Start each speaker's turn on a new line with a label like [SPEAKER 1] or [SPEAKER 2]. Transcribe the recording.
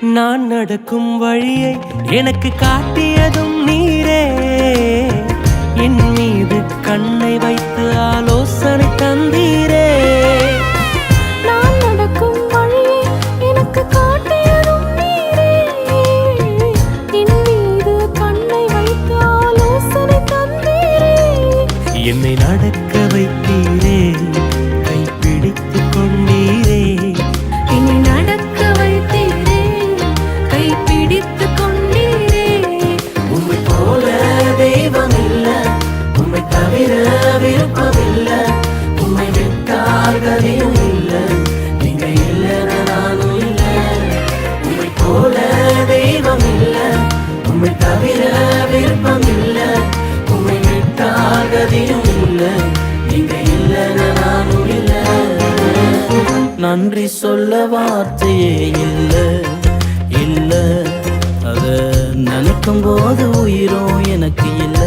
[SPEAKER 1] நான் நடக்கும் வழியை எனக்கு காட்டியதும் நீரே. என் மீது கண்ணை வைத்து ஆலோசனை தந்தீரே.
[SPEAKER 2] நான் நடக்கும் வழியை எனக்கு காட்டியதும் நீரே. என் மீது கண்ணை வைத்து ஆலோசனை தந்தீரே.
[SPEAKER 1] என்னை நடக்க வைத்தீரே, கைப்பிடித்து கொண்டீரே.
[SPEAKER 2] என்னை நடக்க வைத்தீரே, கைப்பிடித்து கொண்டீரே.
[SPEAKER 1] உம்மை போல தெய்வம் இல்ல, உம்மை தவிர விருப்பமில்ல. உம்மை விட்டால் கதியும் இல்ல, நீங்க இல்லைன்னா நானும் இல்ல. உம்மை போல தெய்வம் இல்ல, உம்மை தவிர விருப்பம் இல்ல. உம்மை விட்டால் கதியும் இல்ல, நீங்க இல்லைன்னா நானும் இல்ல. நன்றி சொல்ல வார்த்தையே இல்ல இல்ல, அத நினைக்கும் போது உயிரும் எனக்கு இல்ல.